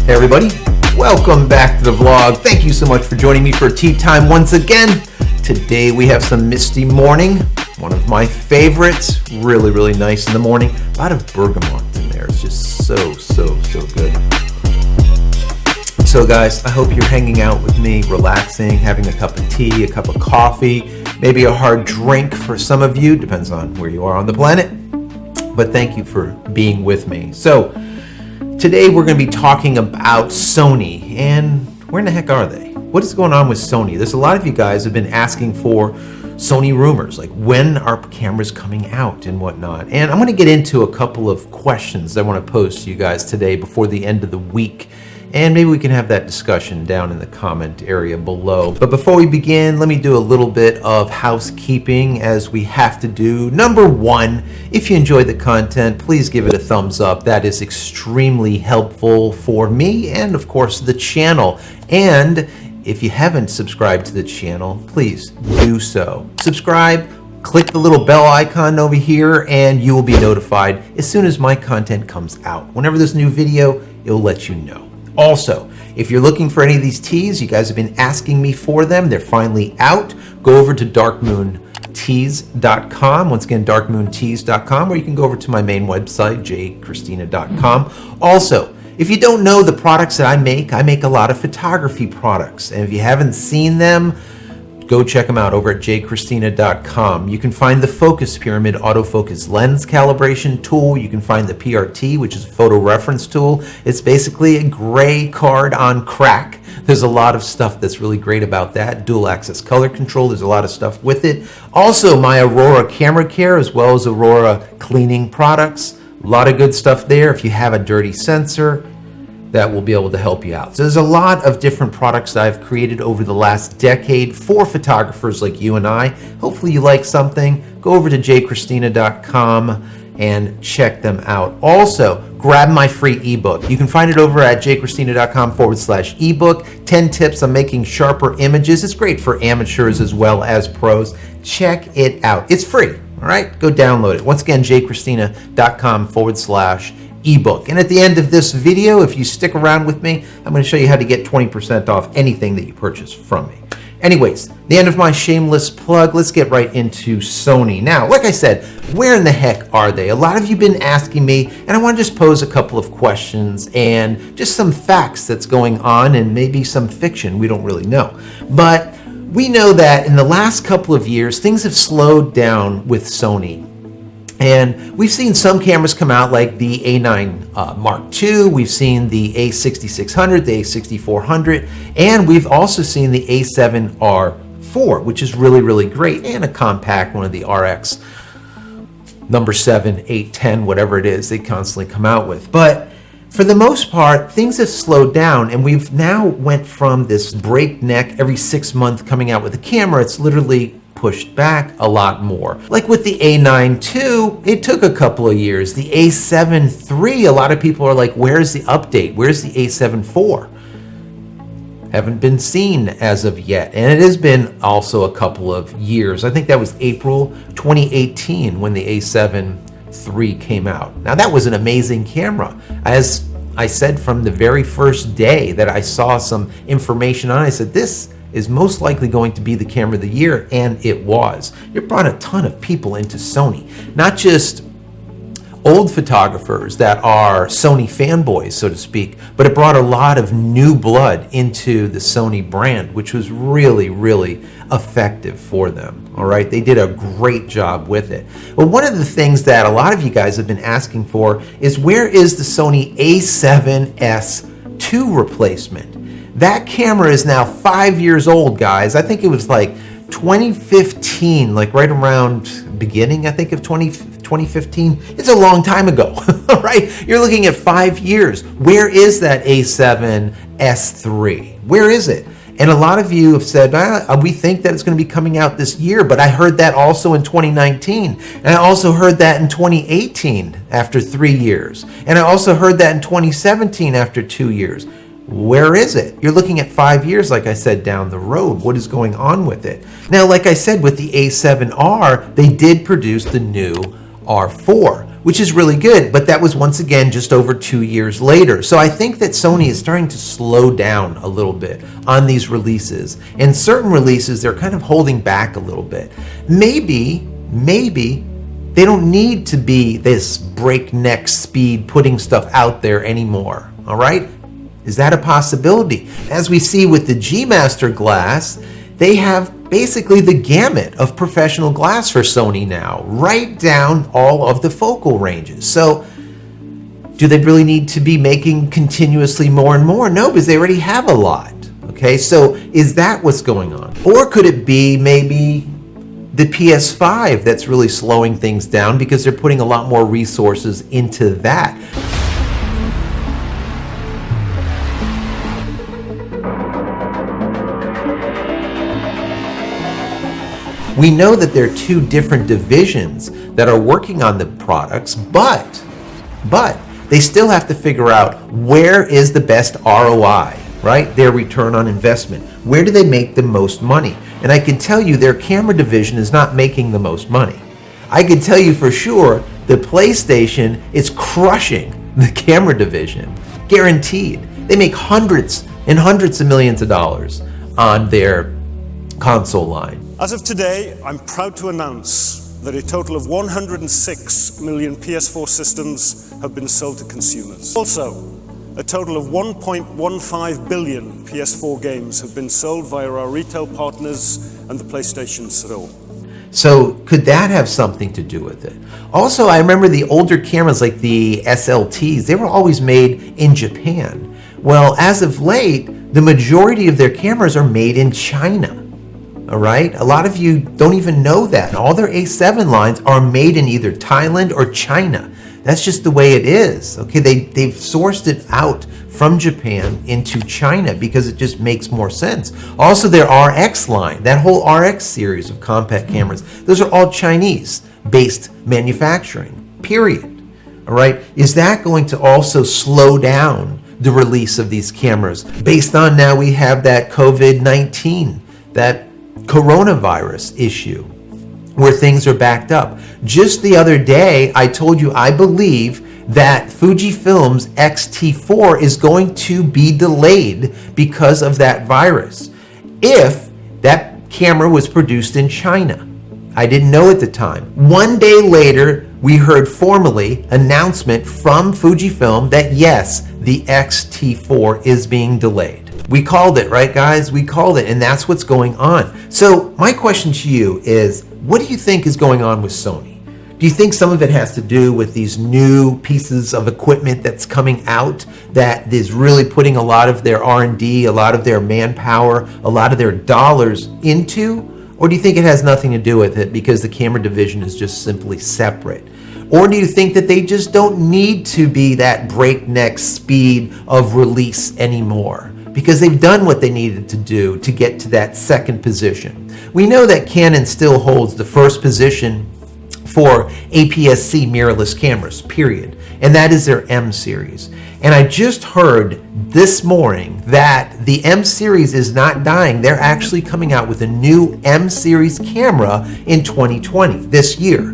Hey everybody, welcome back to the vlog. Thank you so much for joining me for tea time once again. Today we have some misty morning, one of my favorites. Really nice in the morning. A lot of bergamot in there. It's just so good. So guys, I hope you're hanging out with me, relaxing, having a cup of tea, a cup of coffee, maybe a hard drink for some of you, depends on where you are on the planet. But thank you for being with me. So today we're going to be talking about Sony, and where in the heck are they? What is going on with Sony? There's a lot of you guys have been asking for Sony rumors, like when are cameras coming out and whatnot. And I'm going to get into a couple of questions I want to pose to you guys today before the end of the week. And maybe we can have that discussion down in the comment area below. But before we begin, let me do a little bit of housekeeping as we have to do. Number one, if you enjoyed the content, please give it a thumbs up. That is extremely helpful for me and of course the channel. And if you haven't subscribed to the channel, please do so. Subscribe, click the little bell icon over here, and you will be notified as soon as my content comes out. Whenever there's a new video, it'll let you know. Also, if you're looking for any of these teas, you guys have been asking me for them. They're finally out. Go over to darkmoonteas.com. Once again, darkmoonteas.com, or you can go over to my main website, JCristina.com. Also, if you don't know the products that I make a lot of photography products. And if you haven't seen them, go check them out over at JCristina.com. You can find the Focus Pyramid autofocus lens calibration tool. You can find the PRT, which is a photo reference tool. It's basically a gray card on crack. There's a lot of stuff that's really great about that. Dual access color control, there's a lot of stuff with it. Also, my Aurora camera care as well as Aurora cleaning products. A lot of good stuff there. If you have a dirty sensor, that will be able to help you out. So there's a lot of different products that I've created over the last decade for photographers like you and I. Hopefully you like something. Go over to jcristina.com and check them out. Also, grab my free ebook. You can find it over at jcristina.com/ebook. 10 tips on making sharper images. It's great for amateurs as well as pros. Check it out. It's free, all right? Go download it. Once again, jcristina.com/ebook. And at the end of this video, if you stick around with me, I'm going to show you how to get 20% off anything that you purchase from me. Anyways, the end of my shameless plug. Let's get right into Sony. Now, like I said, where in the heck are they? A lot of you have been asking me, and I want to just pose a couple of questions and just some facts that's going on and maybe some fiction. We don't really know. But we know that in the last couple of years, things have slowed down with Sony. And we've seen some cameras come out like the A9 Mark II, we've seen the A6600, the A6400, and we've also seen the A7R4, which is really great, and a compact, one of the RX number 7, 8, 10, whatever it is they constantly come out with. But for the most part, things have slowed down, and we've now went from this breakneck every 6 months coming out with a camera. It's literally pushed back a lot more. Like with the A9 II, it took a couple of years. The A7 III, a lot of people are like, where's the update? Where's the A7 IV? Haven't been seen as of yet. And it has been also a couple of years. I think that was April 2018 when the A7 III came out. Now that was an amazing camera. As I said from the very first day that I saw some information on it, I said, this is most likely going to be the camera of the year, and it was. It brought a ton of people into Sony, not just old photographers that are Sony fanboys, so to speak, but it brought a lot of new blood into the Sony brand, which was really effective for them. All right, they did a great job with it. But one of the things that a lot of you guys have been asking for is, where is the Sony A7S II replacement? That camera is now 5 years old, guys. I think it was like 2015, like right around beginning, I think, of 2015. It's a long time ago, right? You're looking at 5 years. Where is that A7S III? Where is it? And a lot of you have said, we think that it's going to be coming out this year, but I heard that also in 2019. And I also heard that in 2018 after 3 years. And I also heard that in 2017 after 2 years. Where is it? You're looking at 5 years, like I said, down the road. What is going on with it? Now, like I said, with the A7R, they did produce the new R4. which is really good, but that was once again just over 2 years later. So I think that Sony is starting to slow down a little bit on these releases. And certain releases, they're kind of holding back a little bit. Maybe they don't need to be this breakneck speed putting stuff out there anymore, all right? Is that a possibility? As we see with the G Master glass, they have basically the gamut of professional glass for Sony now, right down all of the focal ranges. So do they really need to be making continuously more and more? No, because they already have a lot. Okay, so is that what's going on? Or could it be maybe the PS5 that's really slowing things down because they're putting a lot more resources into that? We know that there are two different divisions that are working on the products, but they still have to figure out where is the best ROI, right? Their return on investment. Where do they make the most money? And I can tell you their camera division is not making the most money. I can tell you for sure the PlayStation is crushing the camera division, guaranteed. They make hundreds and hundreds of millions of dollars on their console line. As of today, I'm proud to announce that a total of 106 million PS4 systems have been sold to consumers. Also, a total of 1.15 billion PS4 games have been sold via our retail partners and the PlayStation Store. So could that have something to do with it? Also, I remember the older cameras like the SLTs, they were always made in Japan. Well, as of late, the majority of their cameras are made in China. All right, a lot of you don't even know that. All their A7 lines are made in either Thailand or China. That's just the way it is. Okay, they've sourced it out from Japan into China because it just makes more sense. Also, their RX line, that whole RX series of compact cameras, those are all Chinese-based manufacturing, period. All right, is that going to also slow down the release of these cameras based on now we have that COVID-19, that coronavirus issue where things are backed up? Just the other day, I told you I believe that Fujifilm's X-T4 is going to be delayed because of that virus if that camera was produced in China. I didn't know at the time. One day later, we heard formally announcement from Fujifilm that yes, the X-T4 is being delayed. We called it, right, guys? We called it, and that's what's going on. So my question to you is, what do you think is going on with Sony? Do you think some of it has to do with these new pieces of equipment that's coming out that is really putting a lot of their R&D, a lot of their manpower, a lot of their dollars into? Or do you think it has nothing to do with it because the camera division is just simply separate? Or do you think that they just don't need to be that breakneck speed of release anymore because they've done what they needed to do to get to that second position? We know that Canon still holds the first position for APS-C mirrorless cameras, period. And that is their M series. And I just heard this morning that the M series is not dying. They're actually coming out with a new M series camera in 2020, this year.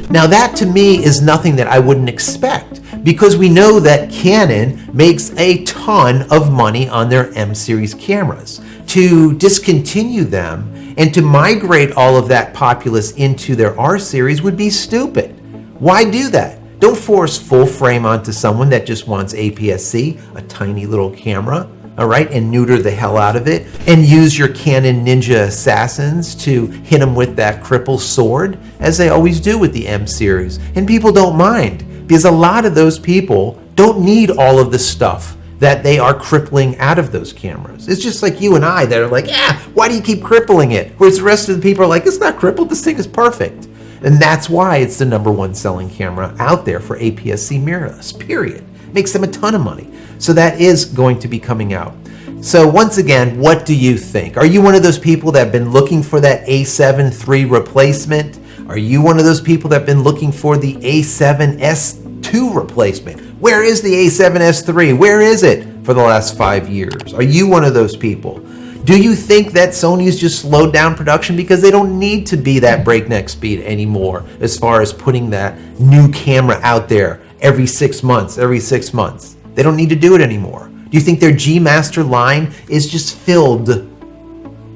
Now that to me is nothing that I wouldn't expect because we know that Canon makes a ton of money on their M series cameras. To discontinue them and to migrate all of that populace into their R series would be stupid. Why do that? Don't force full frame onto someone that just wants APS-C, a tiny little camera, all right, and neuter the hell out of it, and use your Canon Ninja Assassins to hit them with that cripple sword, as they always do with the M series. And people don't mind, because a lot of those people don't need all of the stuff that they are crippling out of those cameras. It's just like you and I that are like, why do you keep crippling it? Whereas the rest of the people are like, it's not crippled, this thing is perfect. And that's why it's the #1 selling camera out there for APS-C mirrorless, period. Makes them a ton of money. So that is going to be coming out. So once again, what do you think? Are you one of those people that have been looking for that A7 III replacement? Are you one of those people that have been looking for the A7S II replacement? Where is the A7S III? Where is it for the last 5 years? Are you one of those people? Do you think that Sony's just slowed down production because they don't need to be that breakneck speed anymore as far as putting that new camera out there every 6 months, They don't need to do it anymore. Do you think their G Master line is just filled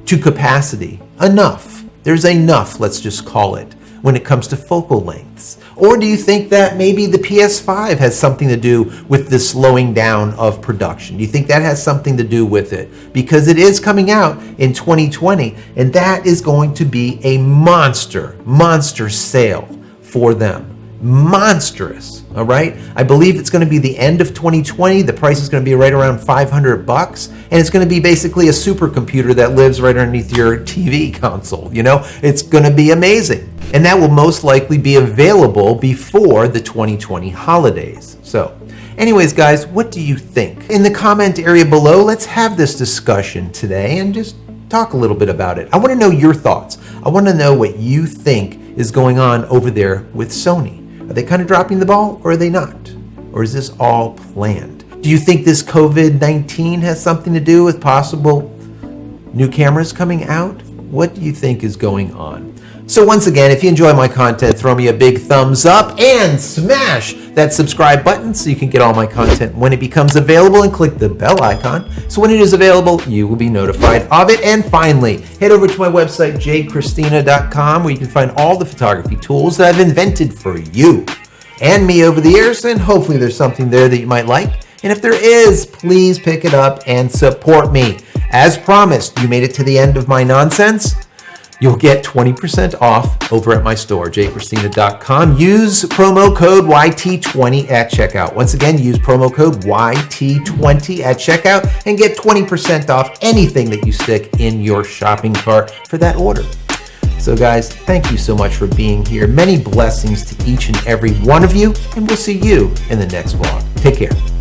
to capacity? Enough. There's enough, let's just call it, when it comes to focal lengths. Or do you think that maybe the PS5 has something to do with the slowing down of production? Do you think that has something to do with it? Because it is coming out in 2020, and that is going to be a monster sale for them. Monstrous, all right? I believe it's going to be the end of 2020. The price is going to be right around $500, and it's going to be basically a supercomputer that lives right underneath your TV console, you know? It's going to be amazing. And that will most likely be available before the 2020 holidays. So, anyways, guys, what do you think? In the comment area below, let's have this discussion today and just talk a little bit about it. I want to know your thoughts. I want to know what you think is going on over there with Sony. Are they kind of dropping the ball, or are they not? Or is this all planned? Do you think this COVID-19 has something to do with possible new cameras coming out? What do you think is going on? So once again, if you enjoy my content, throw me a big thumbs up and smash that subscribe button so you can get all my content when it becomes available, and click the bell icon so when it is available, you will be notified of it. And finally, head over to my website, JCristina.com, where you can find all the photography tools that I've invented for you and me over the years, and hopefully there's something there that you might like. And if there is, please pick it up and support me. As promised, you made it to the end of my nonsense. You'll get 20% off over at my store, JCristina.com. Use promo code YT20 at checkout. Once again, use promo code YT20 at checkout and get 20% off anything that you stick in your shopping cart for that order. So guys, thank you so much for being here. Many blessings to each and every one of you, and we'll see you in the next vlog. Take care.